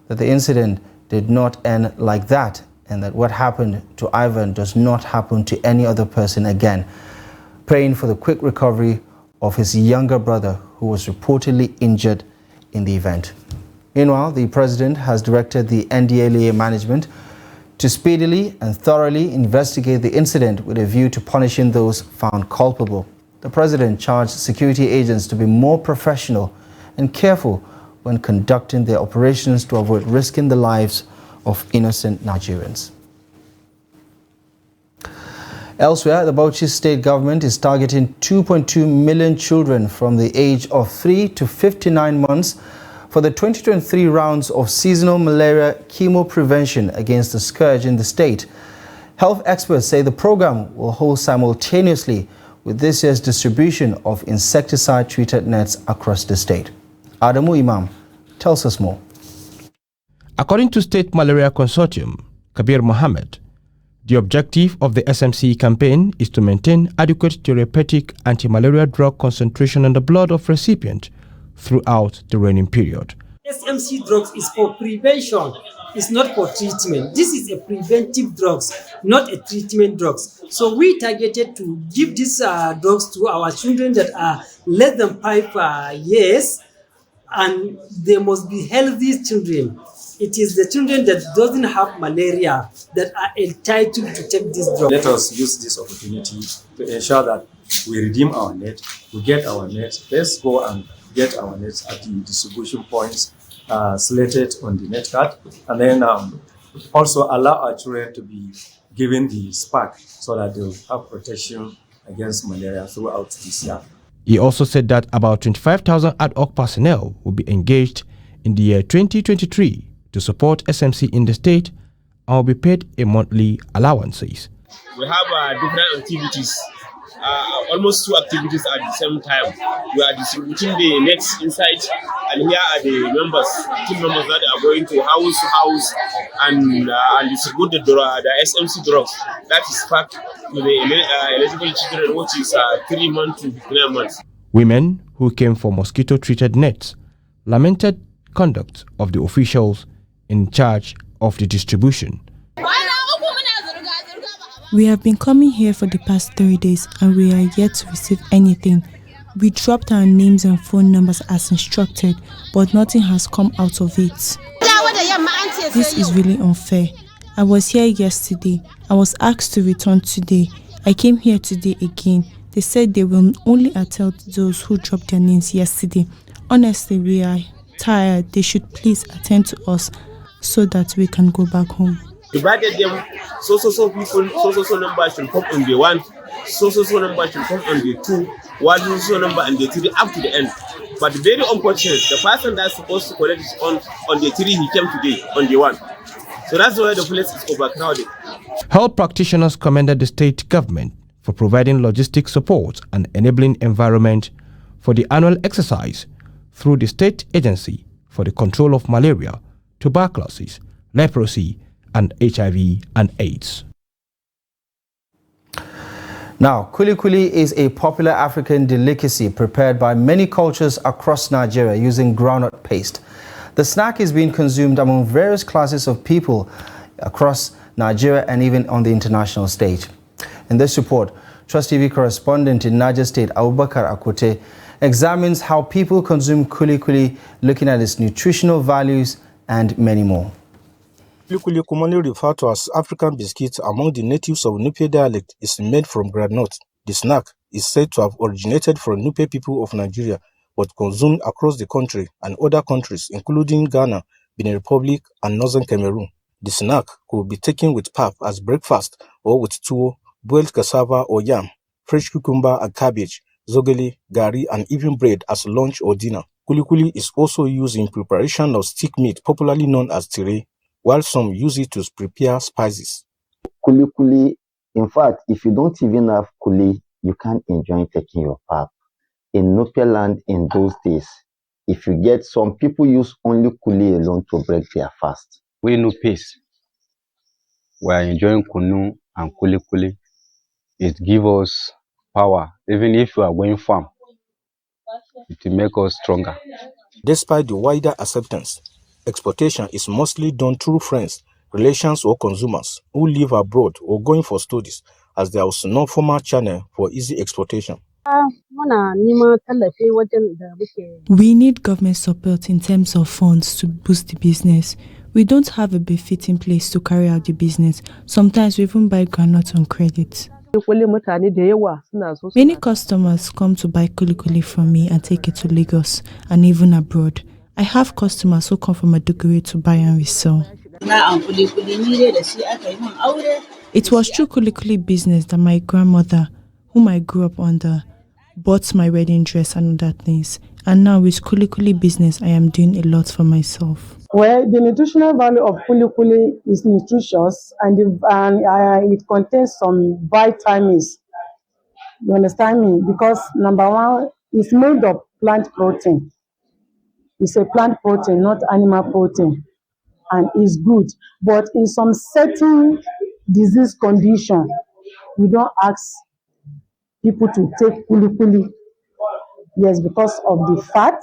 [SPEAKER 2] that the incident did not end like that, and that what happened to Ivan does not happen to any other person again, praying for the quick recovery of his younger brother who was reportedly injured in the event. Meanwhile, the president has directed the NDLEA management to speedily and thoroughly investigate the incident with a view to punishing those found culpable. The president charged security agents to be more professional and careful when conducting their operations to avoid risking the lives of innocent Nigerians. Elsewhere, the Bauchi state government is targeting 2.2 million children from the age of 3 to 59 months for the 2023 rounds of seasonal malaria chemo prevention against the scourge in the state. Health experts say the program will hold simultaneously with this year's distribution of insecticide-treated nets across the state. Adamu Imam tells us more.
[SPEAKER 12] According to State Malaria Consortium, Kabir Mohammed, the objective of the SMC campaign is to maintain adequate therapeutic anti-malaria drug concentration in the blood of recipient throughout the reigning period.
[SPEAKER 13] SMC drugs is for prevention is not for treatment. This is a preventive drugs, not a treatment drugs. So we targeted to give these drugs to our children that are less than 5 years, and they must be healthy children. It is the children that doesn't have malaria that are entitled to take this drug.
[SPEAKER 14] Let us use this opportunity to ensure that we redeem our net, we get our net. Let's go and get our nets at the distribution points slated on the net card, and then also allow our children to be given the spark so that they will have protection against malaria throughout this year.
[SPEAKER 12] He also said that about 25,000 ad hoc personnel will be engaged in the year 2023 to support SMC in the state and will be paid a monthly allowances.
[SPEAKER 15] We have different activities, almost 2 activities at the same time. We are distributing the nets inside, and here are the team members that are going to house to house and distribute the SMC drugs. That is back to the eligible children, which is 3 months to 9 months.
[SPEAKER 12] Women who came for mosquito-treated nets lamented conduct of the officials in charge of the distribution.
[SPEAKER 16] We have been coming here for the past 3 days and we are yet to receive anything. We dropped our names and phone numbers as instructed, but nothing has come out of it. This is really unfair. I was here yesterday. I was asked to return today. I came here today again. They said they will only attend those who dropped their names yesterday. Honestly, we are tired. They should please attend to us so that we can go back home.
[SPEAKER 15] Divided them, so people, number should come on the 1, so number should come on the 2, 1 so number and the 3 up to the end. But very unfortunate, the person that's supposed to collect is on the 3, he came today on the 1. So that's why the place is overcrowded.
[SPEAKER 12] Health practitioners commended the state government for providing logistic support and enabling environment for the annual exercise through the State Agency for the Control of Malaria, Tuberculosis, Leprosy, and HIV and AIDS.
[SPEAKER 2] Now, kuli kuli is a popular African delicacy prepared by many cultures across Nigeria using groundnut paste. The snack is being consumed among various classes of people across Nigeria and even on the international stage. In this report, Trust TV correspondent in Niger State, Abubakar Akote, examines how people consume kuli kuli, looking at its nutritional values and many more.
[SPEAKER 17] Kuli kuli, commonly referred to as African biscuit among the natives of Nupe dialect, is made from groundnut. The snack is said to have originated from Nupe people of Nigeria, but consumed across the country and other countries, including Ghana, Benin Republic, and northern Cameroon. The snack could be taken with pap as breakfast or with tuwo, boiled cassava or yam, fresh cucumber and cabbage, zogale, gari, and even bread as lunch or dinner. Kuli kuli is also used in preparation of stick meat, popularly known as tire, while some use it to prepare spices.
[SPEAKER 18] Kuli kuli, in fact, if you don't even have kuli, you can't enjoy taking your pap. In Nupe land in those days, if you get some people use only kuli alone to break their fast.
[SPEAKER 19] We Nupes, we are enjoying kunu and kuli kuli. It gives us power. Even if we are going farm, it will make us stronger.
[SPEAKER 17] Despite the wider acceptance, exportation is mostly done through friends, relations, or consumers who live abroad or going for studies, as there was no formal channel for easy exportation.
[SPEAKER 16] We need government support in terms of funds to boost the business. We don't have a befitting place to carry out the business. Sometimes we even buy groundnuts on credit. Many customers come to buy kuli kuli from me and take it to Lagos and even abroad. I have customers who come from Maiduguri to buy and resell. It was through kuli kuli business that my grandmother, whom I grew up under, bought my wedding dress and other things. And now with kuli kuli business, I am doing a lot for myself.
[SPEAKER 28] Well, the nutritional value of kuli kuli is nutritious and it contains some vitamins. You understand me? Because number one, it's made of plant protein. It's a plant protein, not animal protein. And it's good. But in some certain disease condition, we don't ask people to take kuli kuli. Yes, because of the fat.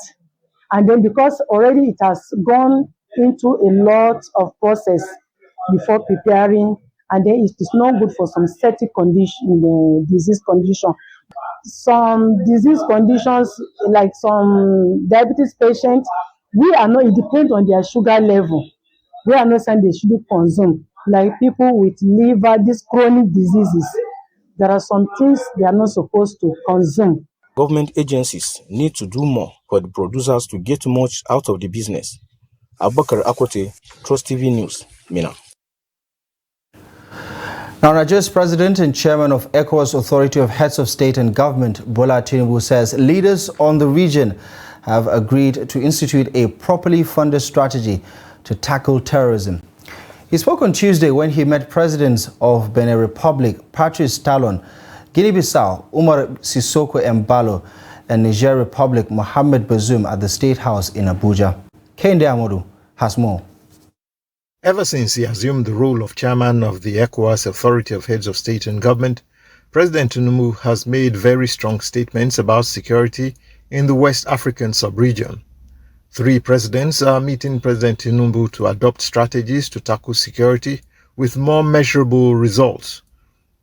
[SPEAKER 28] And then because already it has gone into a lot of process before preparing, and then it is not good for some certain condition, disease condition. Some disease conditions, like some diabetes patients, it depends on their sugar level. We are not saying they should consume. Like people with liver, these chronic diseases, there are some things they are not supposed to consume.
[SPEAKER 17] Government agencies need to do more for the producers to get much out of the business. Abubakar Akote, Trust TV News, Mina.
[SPEAKER 2] Now, Nigeria's president and chairman of ECOWAS Authority of Heads of State and Government, Bola Tinubu, says leaders on the region have agreed to institute a properly funded strategy to tackle terrorism. He spoke on Tuesday when he met presidents of Benin Republic, Patrice Talon, Guinea-Bissau, Umar Sissoko Embalo, and Niger Republic, Mohamed Bazoum, at the State House in Abuja. Kende Amodu has more.
[SPEAKER 1] Ever since he assumed the role of chairman of the ECOWAS Authority of Heads of State and Government, President Tinubu has made very strong statements about security in the West African sub-region. 3 presidents are meeting President Tinubu to adopt strategies to tackle security with more measurable results.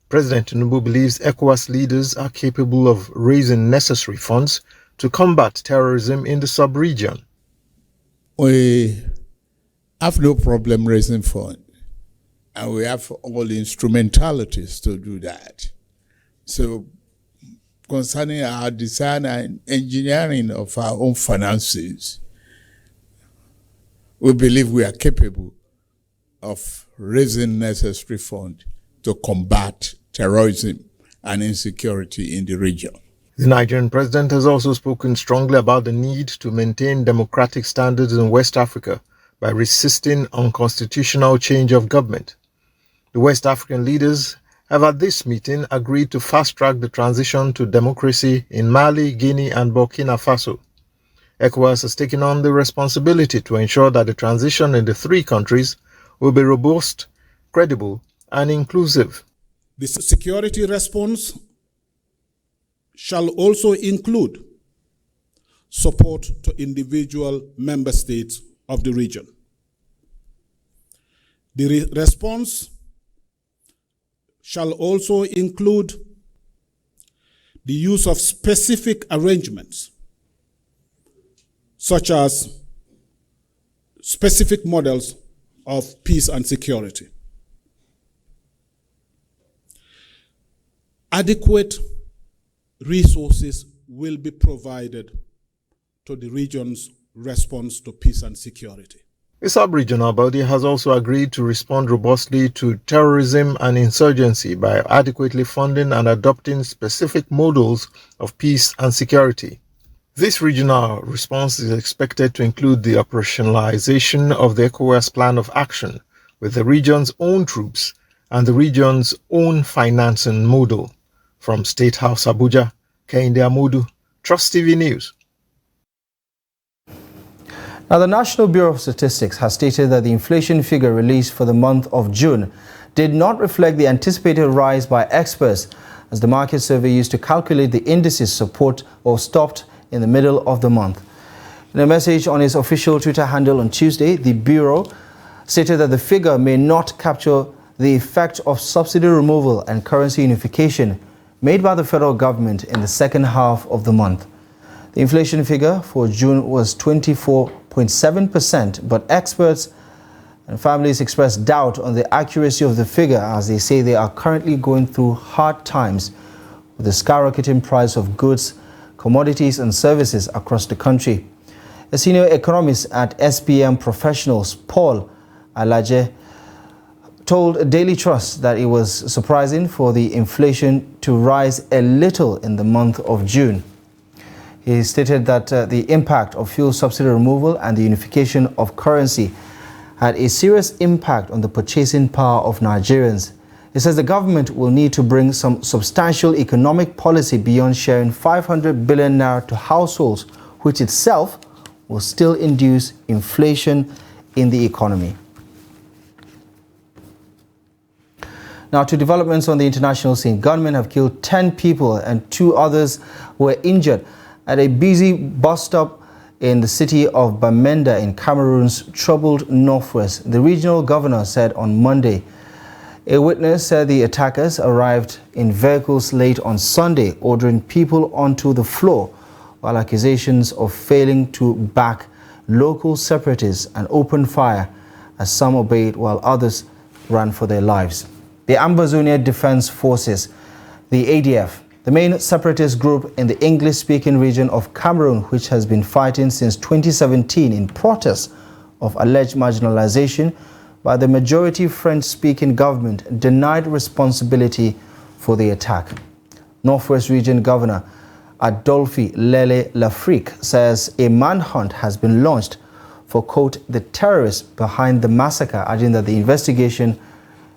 [SPEAKER 1] President Tinubu believes ECOWAS leaders are capable of raising necessary funds to combat terrorism in the sub-region.
[SPEAKER 4] We have no problem raising funds, and we have all the instrumentalities to do that. So, concerning our design and engineering of our own finances, we believe we are capable of raising necessary funds to combat terrorism and insecurity in the region.
[SPEAKER 1] The Nigerian president has also spoken strongly about the need to maintain democratic standards in West Africa by resisting unconstitutional change of government. The West African leaders have at this meeting agreed to fast-track the transition to democracy in Mali, Guinea and Burkina Faso. ECOWAS has taken on the responsibility to ensure that the transition in the 3 countries will be robust, credible and inclusive.
[SPEAKER 4] The security response shall also include support to individual member states of the region. The response shall also include the use of specific arrangements, such as specific models of peace and security. Adequate resources will be provided to the region's response to peace and security.
[SPEAKER 1] The sub-regional body has also agreed to respond robustly to terrorism and insurgency by adequately funding and adopting specific models of peace and security. This regional response is expected to include the operationalization of the ECOWAS plan of action with the region's own troops and the region's own financing model. From State House Abuja, Kehinde Amodu, Trust TV News.
[SPEAKER 2] Now, the National Bureau of Statistics has stated that the inflation figure released for the month of June did not reflect the anticipated rise by experts, as the market survey used to calculate the indices support or stopped in the middle of the month. In a message on its official Twitter handle on Tuesday, the Bureau stated that the figure may not capture the effect of subsidy removal and currency unification made by the federal government in the second half of the month. The inflation figure for June was 24.7%, but experts and families expressed doubt on the accuracy of the figure, as they say they are currently going through hard times with the skyrocketing price of goods, commodities and services across the country. A senior economist at SPM Professionals, Paul Alaje, told Daily Trust that it was surprising for the inflation to rise a little in the month of June. He stated that the impact of fuel subsidy removal and the unification of currency had a serious impact on the purchasing power of Nigerians. He says the government will need to bring some substantial economic policy beyond sharing 500 billion naira to households, which itself will still induce inflation in the economy. Now, to developments on the international scene. Gunmen have killed 10 people and 2 others were injured at a busy bus stop in the city of Bamenda in Cameroon's troubled northwest. The regional governor said on Monday. A witness said the attackers arrived in vehicles late on Sunday, ordering people onto the floor, while accusations of failing to back local separatists and opened fire as some obeyed while others ran for their lives. The Ambazonia Defense Forces, the ADF, the main separatist group in the English-speaking region of Cameroon, which has been fighting since 2017 in protest of alleged marginalization by the majority French-speaking government, denied responsibility for the attack. Northwest Region Governor Adolphe Lele Lafrique says a manhunt has been launched for, quote, the terrorists behind the massacre, adding that the investigation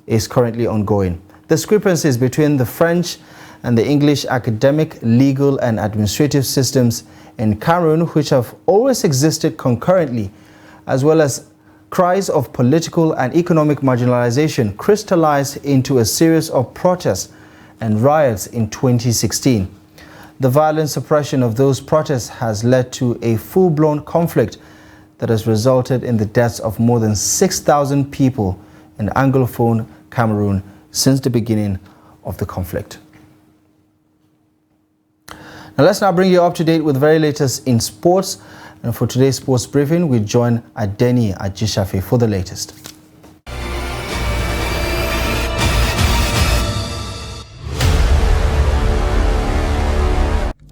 [SPEAKER 2] is currently ongoing. Discrepancies between the French and the English academic, legal and administrative systems in Cameroon, which have always existed concurrently, as well as cries of political and economic marginalization, crystallized into a series of protests and riots in 2016. The violent suppression of those protests has led to a full-blown conflict that has resulted in the deaths of more than 6,000 people in Anglophone Cameroon since the beginning of the conflict. Now let's now bring you up to date with the very latest in sports. And for today's sports briefing, we join Adeni Ajishafe for the latest.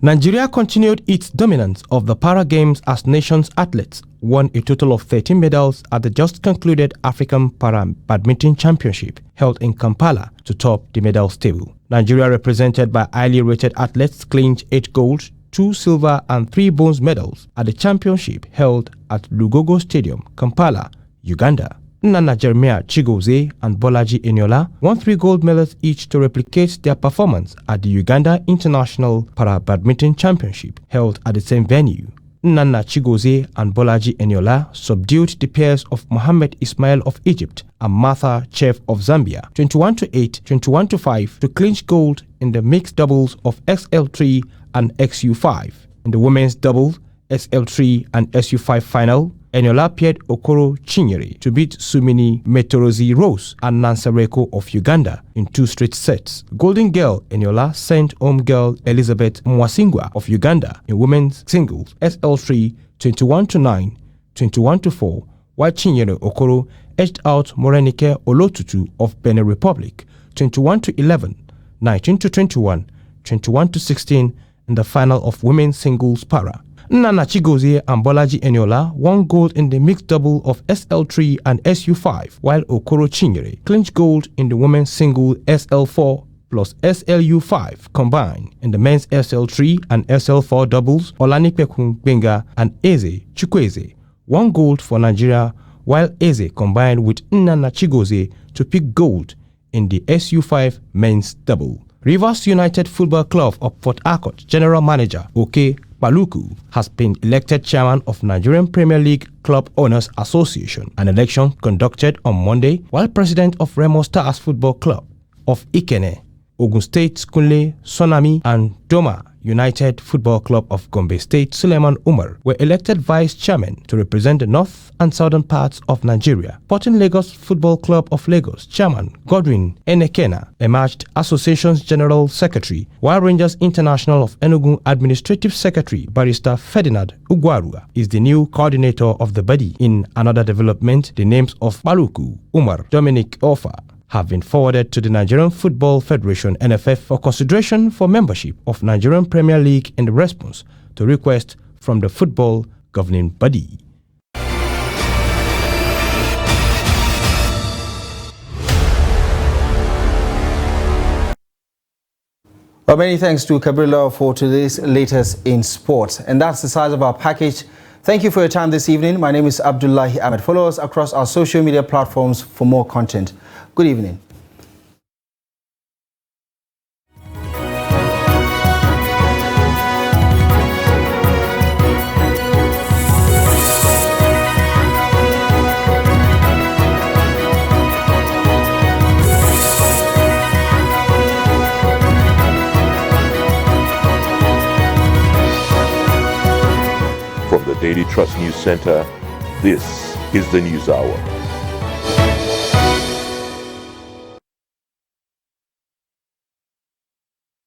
[SPEAKER 12] Nigeria continued its dominance of the Para Games as nation's athletes won a total of 13 medals at the just concluded African Para Badminton Championship held in Kampala to top the medals table. Nigeria, represented by highly rated athletes, clinched 8 gold, 2 silver and 3 bronze medals at the championship held at Lugogo Stadium, Kampala, Uganda. Nana Jeremiah Chigozie and Bolaji Eniola won 3 gold medals each to replicate their performance at the Uganda International Para Badminton Championship held at the same venue. Nana Chigozie and Bolaji Eniola subdued the pairs of Mohammed Ismail of Egypt and Martha Chef of Zambia 21-8, 21-5 to clinch gold in the mixed doubles of XL3 and XU5. In the women's doubles SL3 and SU5 final, Eniola paired Okoro Chinyere to beat Sumini Metorozi Rose and Nansareko of Uganda in 2 straight sets. Golden Girl Eniola sent home girl Elizabeth Mwasingwa of Uganda in women's singles SL3 21-9, 21-4, while Chinyere Okoro edged out Morenike Olotutu of Benin Republic 21-11, 19-21, 21-16 in the final of women's singles para. Nana Chigozie and Bolaji Eniola won gold in the mixed double of SL3 and SU5, while Okoro Chinyere clinched gold in the women's single SL4 plus SLU5 combined. In the men's SL3 and SL4 doubles, Olanipekun Benga and Eze Chukwueze won gold for Nigeria, while Eze combined with Nana Chigozie to pick gold in the SU5 men's double. Rivers United Football Club of Port Harcourt General Manager Oke Paluku has been elected chairman of Nigerian Premier League Club Owners Association, an election conducted on Monday, while president of Remo Stars Football Club of Ikene, Ogun State Kunle Sonami and Doma United Football Club of Gombe State Suleiman Umar were elected vice chairman to represent the north and southern parts of Nigeria. Sporting Lagos Football Club of Lagos chairman Godwin Enekena emerged association's general secretary, while Rangers International of Enugu administrative secretary Barrister Ferdinand Ugwarua is the new coordinator of the body. In another development, the names of Maluku, Umar, Dominic Ofa have been forwarded to the Nigerian Football Federation NFF for consideration for membership of Nigerian Premier League in response to request from the football governing body.
[SPEAKER 2] Well, many thanks to Kabirla for today's latest in sports. And that's the size of our package. Thank you for your time this evening. My name is Abdullahi Ahmed. Follow us across our social media platforms for more content. Good evening.
[SPEAKER 5] From the Daily Trust News Center, this is the News Hour.